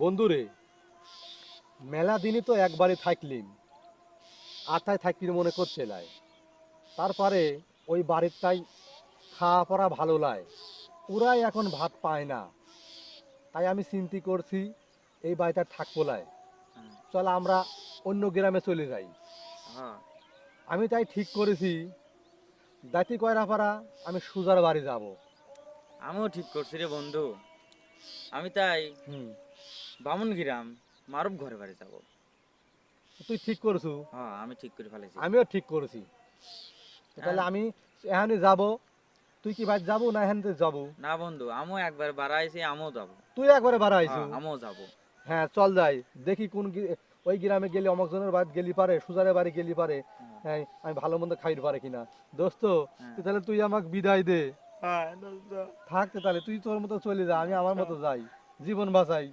বন্ধুরে, মেলা দিনই তো একবারই থাকলিম, আথায় থাকলি মনে করছে লাই। তারপরে ওই বাড়িরটাই খাওয়া পড়া ভালো লাই, ওরাই এখন ভাত পায় না। তাই আমি চিন্তা করছি এই বাড়িটা থাকবো লাই, হুম, চল আমরা অন্য গ্রামে চলে যাই। হ্যাঁ, আমি তাই ঠিক করেছি দাঁতি কয়রাপাড়া আমি সুজার বাড়ি যাব। আমিও ঠিক করছি রে বন্ধু। আমি তাই হুম, বামুনগ্রাম মারুফ ঘরে বাড়ি যাব। তুই ঠিক করছু, হ্যাঁ, আমি ঠিক করে ফেলেছি। আমিও ঠিক করেছি। আর তাহলে আমি এখানে যাব, তুই কি বাড়ি যাবো না এখান থেকে যাবো? না বন্ধু, আমিও একবার বাড়াইছি, আমিও যাব। তুই একবারে বাড়াইছু। হ্যাঁ, আমিও যাব। হ্যাঁ চল যাই, দেখি ওই গ্রামে গেলে অমকজনের বাড়ি গেলি পারে, সুজারের বাড়ি গেলি পারে। হ্যাঁ, হ্যাঁ, আমি ভালো মন্দ খাইতে পারে কিনা। দোস্ত, হ্যাঁ। তুই তাহলে তুই আমাকে বিদায় দে। হ্যাঁ, দোস্ত। থাকতে তাহলে তুই তোর মতো চলে যা, আমি আমার আচ্ছা, মতো যাই, জীবন বাঁচাই।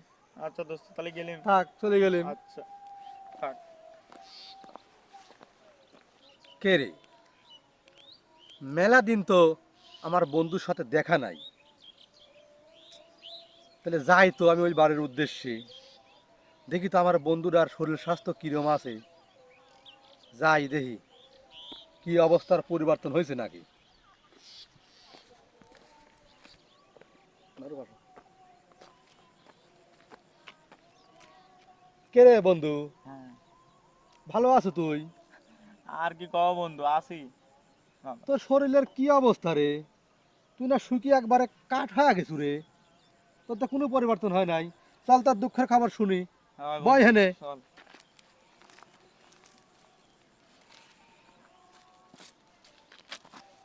আচ্ছা দোস্ত, তাহলে গেলাম। থাক, চলে গেলেন। আচ্ছা, থাক। কে রে, মেলা দিন তো আমার বন্ধুর সাথে দেখা নাই। তাহলে যাই তো আমি ওই বাড়ির উদ্দেশ্যে, দেখি তো আমার বন্ধুর আর শরীর স্বাস্থ্য কিরম আছে। যাই দেখি কি অবস্থার পরিবর্তন হয়েছে নাকি। কে রে বন্ধু, হ্যাঁ, ভালো আছো তুই? আর কি কও বন্ধু, আসি। তোর শরীরের কি অবস্থা রে? তুই না শুকিয়ে একবারে কাঠ হয়ে গেছু রে, তোর তো কোনো পরিবর্তন হয় নাই। চল তার দুঃখের খবর শুনি, হ্যাঁ বয় বন্ধু, হেনে। চল।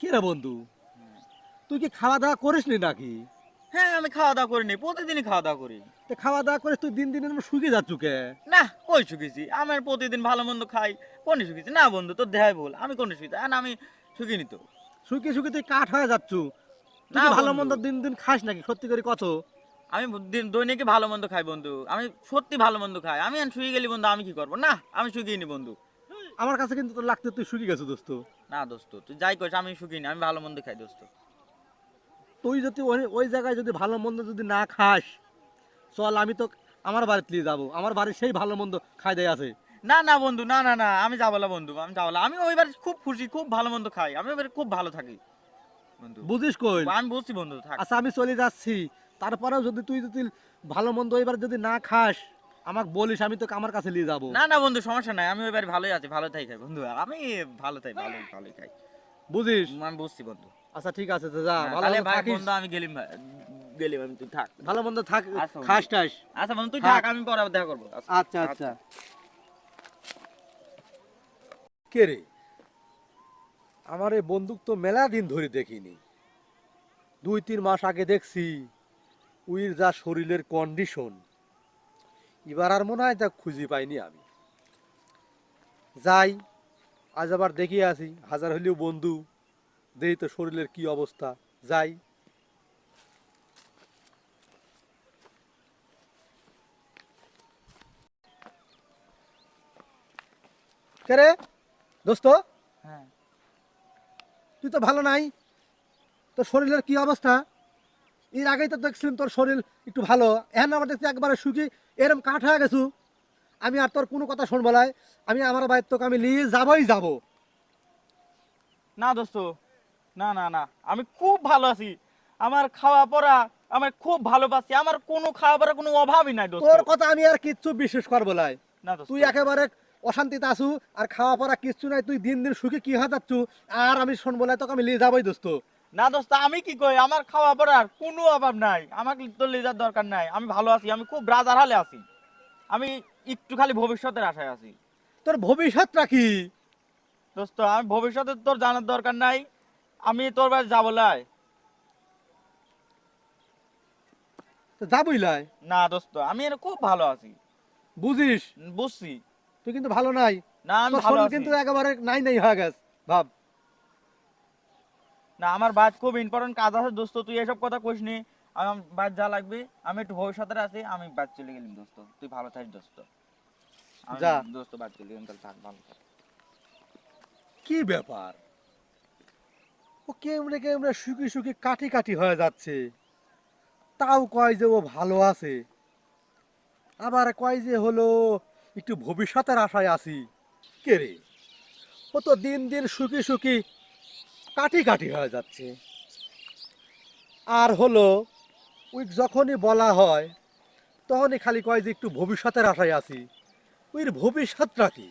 কি রে বন্ধু, তুই কি খাওয়া দাওয়া করিস নি নাকি? হ্যাঁ, আমি খাওয়া দাওয়া করিনি, প্রতিদিনই খাওয়া দাওয়া করি। তো খাওয়া দাওয়া করে তুই দিন দিন এরম শুকিয়ে যাচ্ছু কে? না, কই শুকিয়েছি? আমার প্রতিদিন ভালো মন্দ খাই, কোন শুকিয়েছি? না বন্ধু, তোর দেহাই ভুল, আমি কোন শুকিয়েছি? আর আমি শুকিনি তো। শুকিয়ে শুকিয়ে তুই কাঠ হয়ে যাচ্ছু। তুই না কি ভালো বন্ধু, মন্দ দিন দিন খাস নাকি, সত্যি করে কত? আমি দৈনিক ভালো মন্দ খাই বন্ধু, আমি সত্যি ভালো মন্দ খাই। আমি আর শুয়ে গেলি বন্ধু, আমি কি করবো? না, আমি শুকিয়ে নি বন্ধু। আমার কাছে কিন্তু তোর লাগতে তুই শুকিয়ে গেছো দোস্ত। না দোস্ত, তুই যাই করিস, আমি শুকিয়ে নি, আমি ভালো মন্দ খাই দোস্ত। তুই যদি ওই ওই জায়গায় যদি ভালো মন্দ যদি না খাস, চল আমি তো আমার বাড়িতে নিয়ে যাবো, আমার বাড়ির সেই ভালো মন্দ খাই দেয় আছে। না না বন্ধু, না না না, আমি যাবো না বন্ধু, আমি যাবো না। আমি ওইবার খুব খুশি, খুব ভালো মন্দ খাই, আমি ওইবার খুব ভালো থাকি বন্ধু। বুঝিস কই? আমি বলছি বন্ধু, থাক। আচ্ছা আমি চলে যাচ্ছি, তারপরেও যদি তুই যদি ভালো মন্দ এবার যদি না খাস, আমাকে বলিস, আমি তোকে আমার কাছে নিয়ে যাবো। না না বন্ধু, সমস্যা নাই, আমি ওইবার ভালোই আছি, ভালো থাই খাই বন্ধু, আমি ভালো থাই, ভালোই ভালোই খাই। বুঝিস? আমি বুঝছি বন্ধু। আচ্ছা ঠিক আছে, তো যা, হ্যাঁ, ভালো তাহলে মন্দ ভাই থাকিস। বন্ধু, আমি গেলিম ভাই, গেলিম আমি, তুই থাক। ভালো মন্দ থাক, আচ্ছা বন্ধু, খাস টাস। আচ্ছা বন্ধু, তুই থাক। থাক, আমি পরে আবার দেখা করবো। আচ্ছা, আচ্ছা আচ্ছা। আচ্ছা। কে রে, আমার এই বন্দুক তো মেলা দিন ধরে দেখিনি। 2-3 মাস আগে দেখছি, উইর যা শরীরের কন্ডিশন, এবার আর মনে হয় তা খুঁজে পাইনি আমি। যাই, আজ আবার দেখিয়ে আসি, হাজার হলেও বন্ধু, দেখি তো শরীরের কি অবস্থা। যাই। কে রে দোস্ত, হ্যাঁ, তুই তো ভালো নাই, তোর শরীরের কি অবস্থা? এর আগেই তো দেখছিলাম তোর শরীর একটু ভালো, এখন আমার দেখছি একবারে শুকিয়ে এরম কাঠ হয়ে গেছু। আমি আর তোর কোনো কথা শুনবো নাই, আমি আমার বাড়ির তোকে আমি নিয়ে যাবোই যাবো। না দোস্ত, না না না, আমি খুব ভালো আছি। আমার খাওয়া পড়া, আমার খুব ভালো পাচ্ছি, আমার কোনো খাওয়া পড়ার কোনো অভাবই নাই দোস্ত। তোর কথা আমি আর কিচ্ছু বিশ্বাস করবো নাই। না দোস্ত, তুই একেবারে অশান্তিতে আসু, আর খাওয়া পড়া কিচ্ছু নাই, তুই দিন দিন সুখে কি হয়ে যাচ্ছু। আর আমি শুনবো না, তোকে আমি নিয়ে যাবোই দোস্ত। না দোস্ত, আমি কি কই, আমার খাওয়া পড়ার কোনো অভাব নাই, আমাকে তো লেজার দরকার নাই, আমি ভালো আছি, আমি খুব রাজার হালে আছি। আমি একটু খালি ভবিষ্যতের আশায় আছি। তোর ভবিষ্যৎটা কি? দোস্ত, আমি ভবিষ্যতে তোর জানার দরকার নাই, আমি তোর বাড়ি যাবো লাই। তো যাবই লাই। না দোস্ত, আমি এর খুব ভালো আছি। বুঝিস? বুঝছি। তুই কিন্তু ভালো নাই, না, আমি তোর ভালো শরীর আছি। কিন্তু একেবারে নাই নাই হয়ে গেছে, ভাব। না, আমার বাদ খুব ইম্পর্টেন্ট কাজ আছে দোস্ত, তুই এসব কথা কইস নি। আমার বাদ যা লাগবে, আমি একটু ভবিষ্যতের আছি, আমি বাদ চলে গেলাম দোস্ত, তুই ভালো থাকিস দোস্ত। আমি যা। দোস্ত বাদ চলে গেলাম, তাহলে থাক, ভালো থাক। কি ব্যাপার, ও কেমনে কেমনে শুকি শুকি কাটি কাটি হয়ে যাচ্ছে, তাও কয় যে ও ভালো আছে। আবার কয় যে হলো একটু ভবিষ্যতের আশায় আছি। কে রে, ও তো দিন দিন শুকি শুকি কাটি কাটি হয়ে যাচ্ছে। আর হলো ওই যখনই বলা হয় তখনই খালি কয় যে একটু ভবিষ্যতের আশায় আছি। ওই ভবিষ্যৎটা কি?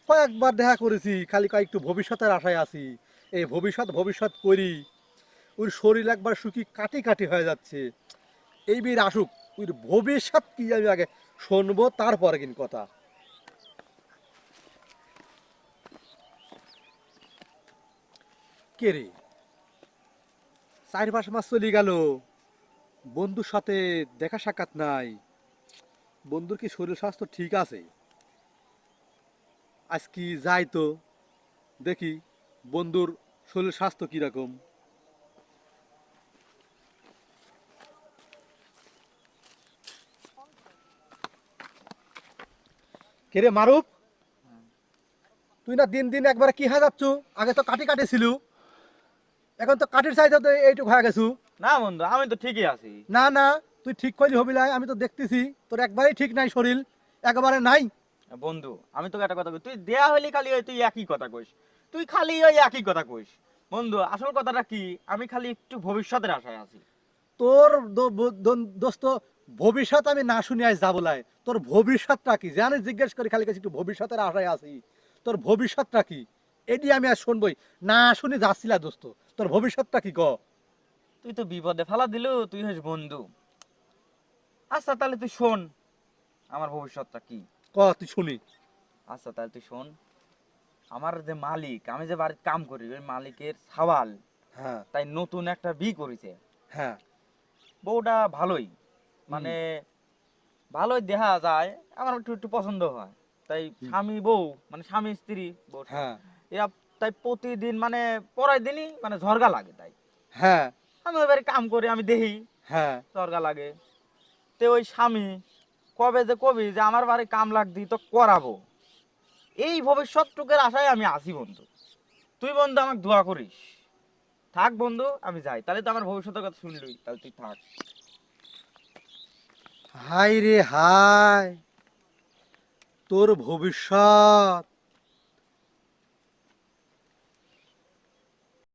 কয়েকবার দেখা করেছি, খালি কয় একটু ভবিষ্যতের আশায় আছি। এই ভবিষ্যৎ ভবিষ্যৎ করি, ওর শরীর একবার শুকি কাটি কাটি হয়ে যাচ্ছে। এই বীর আসুক, ওই ভবিষ্যৎ কি আমি আগে শুনবো, তারপরে কিন্তু কথা। কে রে, 4-5 মাস চলে গেল, বন্ধুর সাথে দেখা সাক্ষাৎ নাই। বন্ধুর কি শরীর স্বাস্থ্য ঠিক আছে? আজ কি যাই তো দেখি বন্ধুর শরীর স্বাস্থ্য কিরকম। কে রে মারুফ, তুই না দিন দিন একবারে কি হয়ে যাচ্ছ? আগে তো কাটি কাটি ছিল, এখন তো কাটির চাইতে তো এইটুক হয়ে গেছু। না বন্ধু, আমি তো ঠিকই আছি। না না, তুই ঠিক করলি হবি লাই, আমি তো দেখতেছি তোর একবারেই ঠিক নাই শরীর, একেবারে নাই। বন্ধু, আমি তোকে একটা কথা কই, তুই দেয়া হইলি খালি ওই তুই একই কথা কইস। তুই খালি ওই একই কথা কইস। বন্ধু, আসল কথাটা কি, আমি খালি একটু ভবিষ্যতের আশায় আছি। তোর দোস্ত ভবিষ্যৎ আমি না শুনি আজ যাবো লাই। তোর ভবিষ্যৎটা কি জানি জিজ্ঞেস করি, খালি কাছে একটু ভবিষ্যতের আশায় আছি। তোর ভবিষ্যৎটা কি এটি আমি আর শুনবই না, শুনি যাচ্ছিলা দোস্ত। তোর ভবিষ্যৎটা কি ক? তুই তো বিপদে ফেলা দিলু, তুই হইস বন্ধু। আচ্ছা তাহলে তুই শোন, আমার ভবিষ্যৎটা কি। ক তুই শুনি। আচ্ছা তাহলে তুই শোন, আমার যে মালিক, আমি যে বাড়িতে কাম করি, ওই মালিকের সাওয়াল হ্যাঁ তাই নতুন একটা বি করেছে। হ্যাঁ। বউটা ভালোই, মানে ভালোই দেখা যায়, আমার একটু একটু পছন্দ হয়। তাই স্বামী বউ, মানে স্বামী স্ত্রী বউ, হ্যাঁ এরা তাই প্রতিদিন মানে পরাই দিনই মানে ঝরগা লাগে। তাই হ্যাঁ আমি এবারে কাম করি, আমি দেখি হ্যাঁ ঝরগা লাগে। তে ওই স্বামী কবে যে কবি যে আমার বাড়ি কাম লাগদি তো করাবো, এই ভবিষ্যৎটুকের আশায় আমি আছি বন্ধু। তুই বন্ধু আমাকে দোয়া করিস। থাক বন্ধু, আমি যাই, তাহলে তো আমার ভবিষ্যতের কথা শুনলুই, তাহলে তুই থাক। হাই রে হাই, তোর ভবিষ্যৎ